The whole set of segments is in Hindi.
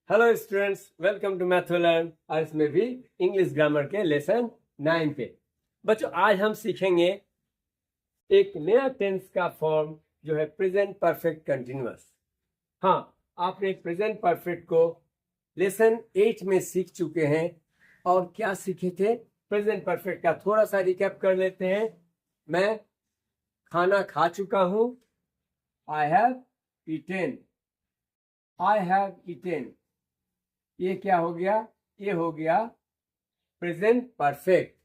Hello students, welcome to Mathlearn. और इसमें भी इंग्लिश ग्रामर के लेसन 9 पे बच्चों आज हम सीखेंगे एक नया टेंस का फॉर्म जो है प्रेजेंट परफेक्ट कंटिन्यूअस। हाँ, आपने प्रेजेंट परफेक्ट को लेसन 8 में सीख चुके हैं। और क्या सीखे थे? प्रेजेंट परफेक्ट का थोड़ा सा रिकैप कर लेते हैं। मैं खाना खा चुका हूं, I have eaten. I have eaten, ये क्या हो गया? ये हो गया प्रेजेंट परफेक्ट।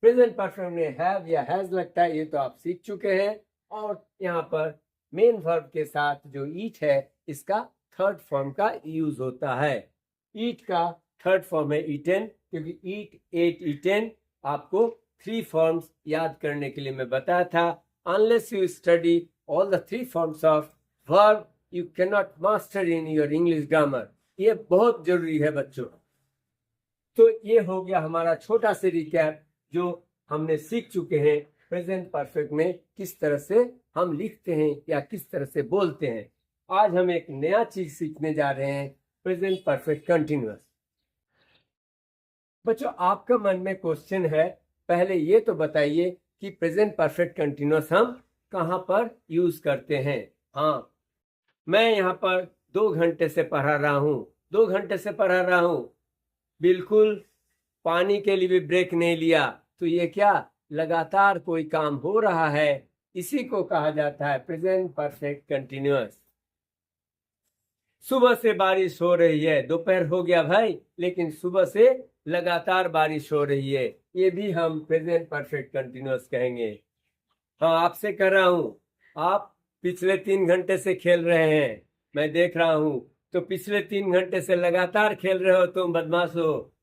प्रेजेंट परफेक्ट में हैव या हैज लगता है, ये तो आप सीख चुके हैं। और यहाँ पर मेन वर्ब के साथ जो ईट है, इसका थर्ड फॉर्म का यूज होता है। ईट का थर्ड फॉर्म है ईटेन, क्योंकि ईट, एट, ईटेन आपको 3 फॉर्म्स याद करने के लिए मैं बताया था। Unless you study all the 3 forms of verb, you can not master in your English grammar. ये बहुत जरूरी है बच्चों। तो ये हो गया हमारा छोटा सा रिकैप जो हमने सीख चुके हैं प्रेजेंट परफेक्ट में किस तरह से हम लिखते हैं या किस तरह से बोलते हैं। आज हम एक नया चीज सीखने जा रहे हैं, प्रेजेंट परफेक्ट कंटिन्यूअस। बच्चों, आपका मन में क्वेश्चन है, पहले ये तो बताइए कि प्रेजेंट परफेक्ट कंटिन्यूअस हम कहाँ पर यूज करते हैं। हाँ, मैं यहाँ पर 2 घंटे से पढ़ा रहा हूँ, 2 घंटे से पढ़ा रहा हूँ, बिल्कुल पानी के लिए भी ब्रेक नहीं लिया। तो ये क्या, लगातार कोई काम हो रहा है, इसी को कहा जाता है प्रेजेंट परफेक्ट कंटिन्यूअस। सुबह से बारिश हो रही है, दोपहर हो गया भाई, लेकिन सुबह से लगातार बारिश हो रही है, ये भी हम प्रेजेंट परफेक्ट कंटिन्यूअस कहेंगे। हाँ, आपसे कह रहा हूँ, आप पिछले 3 घंटे से खेल रहे हैं, मैं देख रहा हूँ। तो पिछले 3 घंटे से लगातार खेल रहे हो, तुम बदमाश हो,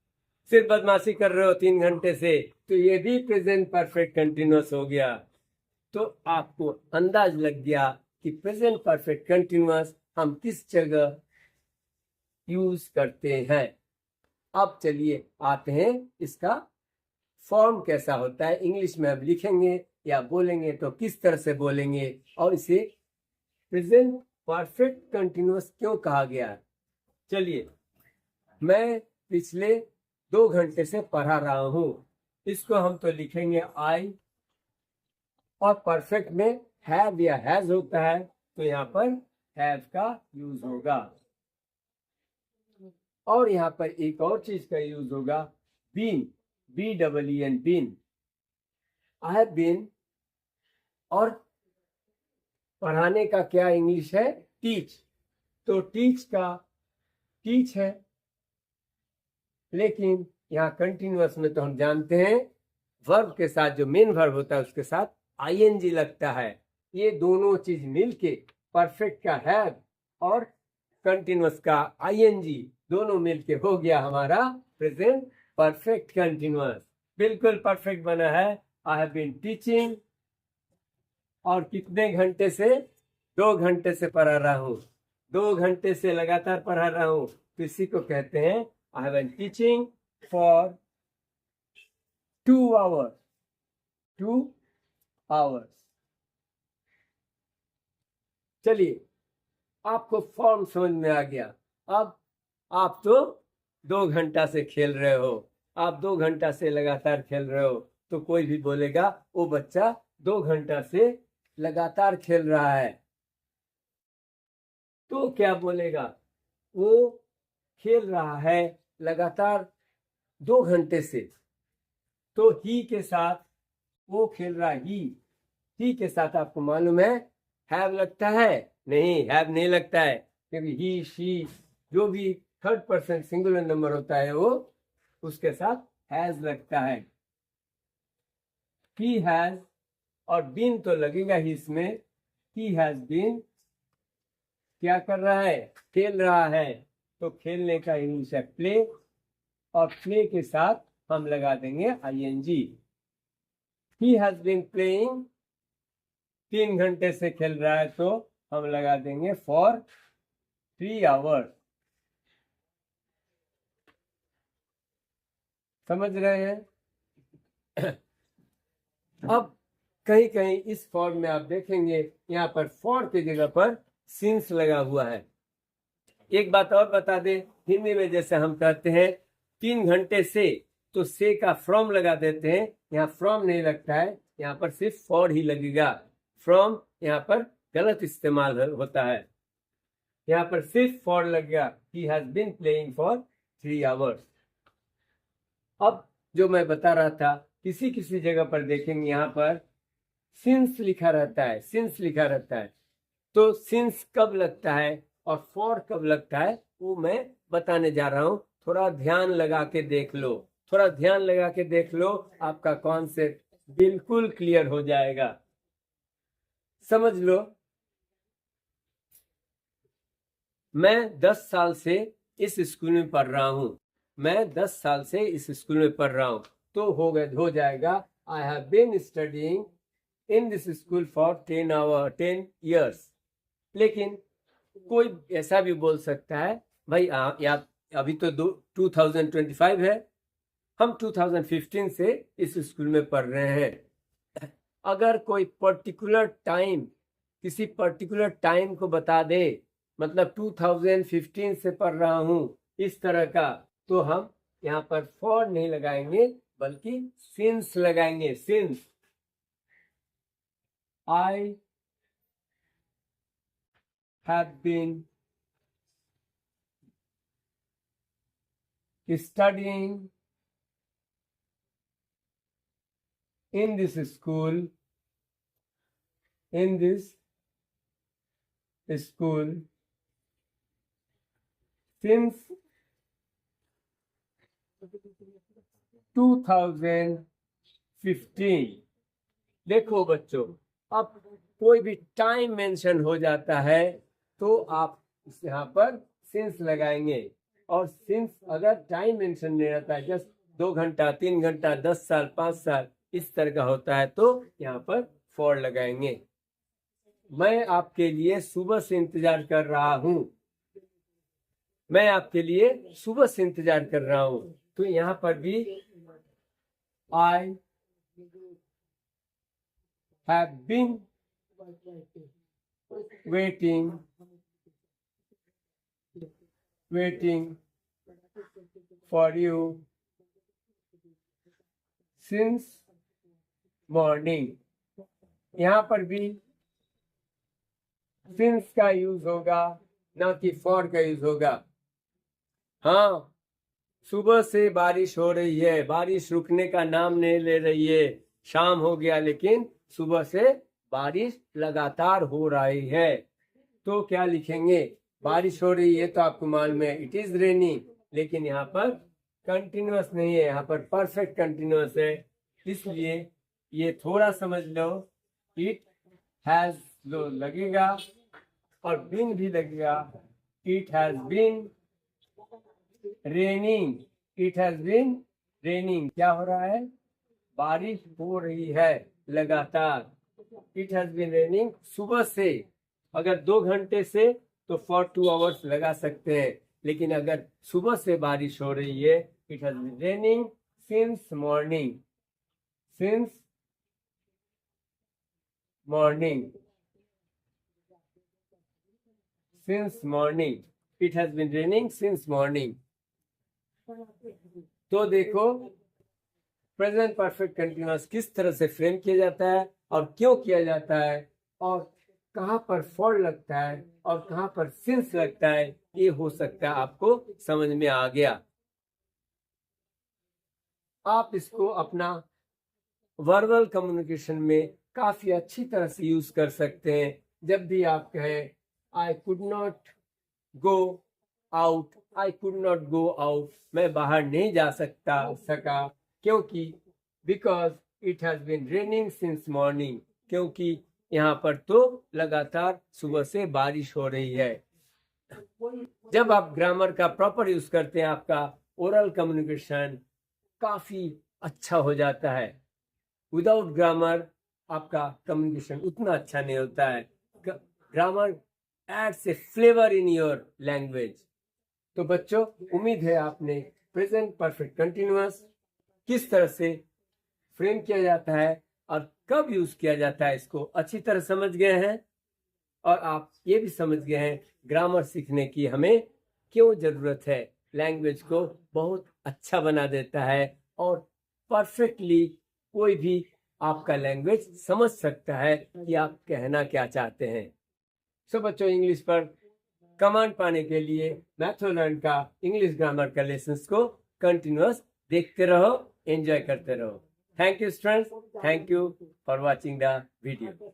सिर्फ बदमाशी कर रहे हो 3 घंटे से, तो ये भी प्रेजेंट परफेक्ट कंटिन्यूअस हो गया। तो आपको अंदाज लग गया कि प्रेजेंट परफेक्ट कंटिन्यूअस हम किस जगह यूज करते हैं। अब चलिए आते हैं इसका फॉर्म कैसा होता है। इंग्लिश में अब लिखेंगे या बोलेंगे तो किस तरह से बोलेंगे, और इसे प्रेजेंट परफेक्ट कंटिन्यूअस क्यों कहा गया। चलिए, मैं पिछले 2 घंटे से पढ़ा रहा हूं, इसको हम तो लिखेंगे आई, और परफेक्ट में हैव या हैज होता है, तो यहाँ पर हैव का यूज होगा। और यहाँ पर एक और चीज का यूज होगा, been, BEEN, been. I have been, और पढ़ाने का क्या इंग्लिश है? टीच। तो टीच का टीच है, लेकिन यहाँ कंटिन्यूअस में तो हम जानते हैं वर्ब के साथ, जो मेन वर्ब होता है उसके साथ ING लगता है। ये दोनों चीज मिलके परफेक्ट का हैव और कंटिन्यूअस का ING दोनों मिलके हो गया हमारा प्रेजेंट परफेक्ट कंटिन्यूअस। बिल्कुल परफेक्ट बना है। आई हैव बीन टीचिंग, और कितने घंटे से? 2 घंटे से पढ़ा रहा हूँ, 2 घंटे से लगातार पढ़ा रहा हूँ, तो इसी को कहते हैं I have been teaching for 2 hours, 2 hours. चलिए, आपको फॉर्म समझ में आ गया। अब आप तो 2 घंटा से खेल रहे हो, आप 2 घंटा से लगातार खेल रहे हो, तो कोई भी बोलेगा वो बच्चा 2 घंटा से लगातार खेल रहा है, तो क्या बोलेगा? वो खेल रहा है लगातार 2 घंटे से। तो ही के साथ वो खेल रहा, ही के साथ आपको मालूम है हैव लगता है? नहीं, हैव नहीं लगता है, क्योंकि ही, शी, जो भी थर्ड पर्सन सिंगुलर नंबर होता है वो उसके साथ हैज लगता है। ही हैज, और बीन तो लगेगा ही इसमें। ही हैज बीन क्या कर रहा है? खेल रहा है। तो खेलने का इंग्लिश है प्ले, और प्ले के साथ हम लगा देंगे ING। He has been playing, 3 घंटे से खेल रहा है, तो हम लगा देंगे फॉर 3 आवर्स। समझ रहे हैं? अब कहीं कहीं इस फॉर्म में आप देखेंगे यहाँ पर फॉर की जगह पर सिंस लगा हुआ है। एक बात और बता दे, हिंदी में जैसे हम कहते हैं 3 घंटे से, तो से का फ्रॉम लगा देते हैं, यहाँ फ्रॉम नहीं लगता है, यहाँ पर सिर्फ फॉर ही लगेगा। फ्रॉम यहाँ पर गलत इस्तेमाल होता है, यहाँ पर सिर्फ फॉर लगेगा। He has been playing for 3 hours. अब जो मैं बता रहा था, किसी किसी जगह पर देखेंगे यहाँ पर सिंस लिखा रहता है, सिंस लिखा रहता है, तो सिंस कब लगता है और फॉर कब लगता है वो मैं बताने जा रहा हूं। थोड़ा ध्यान लगा के देख लो, थोड़ा ध्यान लगा के देख लो, आपका कॉन्सेप्ट बिल्कुल क्लियर हो जाएगा। समझ लो, मैं 10 साल से इस स्कूल में पढ़ रहा हूं, मैं 10 साल से इस स्कूल में पढ़ रहा हूं, तो हो जाएगा I have been studying in this school for 10 years। लेकिन कोई ऐसा भी बोल सकता है, भाई आप अभी तो 2025 है, हम 2015 से इस स्कूल में पढ़ रहे हैं। अगर कोई पर्टिकुलर टाइम, किसी पर्टिकुलर टाइम को बता दे, मतलब 2015 से पढ़ रहा हूं इस तरह का, तो हम यहाँ पर फॉर नहीं लगाएंगे बल्कि सिंस लगाएंगे। Since I have been studying in this school, since 2015। देखो बच्चों, अब कोई भी टाइम मेंशन हो जाता है तो आप यहाँ पर सिंस लगाएंगे, और सिंस अगर टाइम मेंशन नहीं रहता है, जस्ट 2 घंटा, 3 घंटा, 10 साल, 5 साल इस तरह का होता है, तो यहाँ पर फॉर लगाएंगे। मैं आपके लिए सुबह से इंतजार कर रहा हूँ, मैं आपके लिए सुबह से इंतजार कर रहा हूँ, तो यहाँ पर भी आई have been waiting for you since morning। यहाँ पर भी since का यूज होगा, ना कि for का यूज होगा। हाँ, सुबह से बारिश हो रही है, बारिश रुकने का नाम नहीं ले रही है। शाम हो गया लेकिन सुबह से बारिश लगातार हो रही है, तो क्या लिखेंगे? बारिश हो रही है तो आपको मालूम है इट इज रेनिंग, लेकिन यहाँ पर कंटिन्यूअस नहीं है, यहाँ पर परफेक्ट कंटिन्यूअस है, इसलिए ये थोड़ा समझ लो। इट हैज जो लगेगा और बीन भी लगेगा। It has been raining, it has been raining. क्या हो रहा है? बारिश हो रही है लगातार। इट हैज बीन रेनिंग सुबह से, अगर 2 घंटे से तो फॉर 2 आवर्स लगा सकते हैं, लेकिन अगर सुबह से बारिश हो रही है, it has been raining since morning, since morning, since morning. It has been raining since morning. तो देखो प्रेजेंट परफेक्ट कंटिन्यूअस किस तरह से फ्रेम किया जाता है और क्यों किया जाता है, और कहाँ पर फॉर लगता है और कहाँ पर सिंस लगता है, ये हो सकता है आपको समझ में आ गया। आप इसको अपना वर्बल कम्युनिकेशन में काफी अच्छी तरह से यूज कर सकते हैं। जब भी आप कहें I could not go out, I could not go out, मैं बाहर नहीं जा सका क्योंकि because it has been raining since morning, क्योंकि यहाँ पर तो लगातार सुबह से बारिश हो रही है। जब आप ग्रामर का प्रॉपर यूज करते हैं, आपका ओरल कम्युनिकेशन काफी अच्छा हो जाता है। विदाउट ग्रामर आपका कम्युनिकेशन उतना अच्छा नहीं होता है। Grammar adds a flavour in your language. तो बच्चों, उम्मीद है आपने प्रेजेंट परफेक्ट कंटिन्यूअस किस तरह से फ्रेम किया जाता है और कब यूज किया जाता है इसको अच्छी तरह समझ गए हैं, और आप ये भी समझ गए हैं ग्रामर सीखने की हमें क्यों जरूरत है। लैंग्वेज को बहुत अच्छा बना देता है और परफेक्टली कोई भी आपका लैंग्वेज समझ सकता है कि आप कहना क्या चाहते हैं। सो बच्चों, इंग्लिश पर कमांड पाने के लिए मैथोलर्न का इंग्लिश ग्रामर का लेसन्स को कंटिन्यूअस देखते रहो, एंजॉय करते रहो। Thank you students, thank you for watching the video.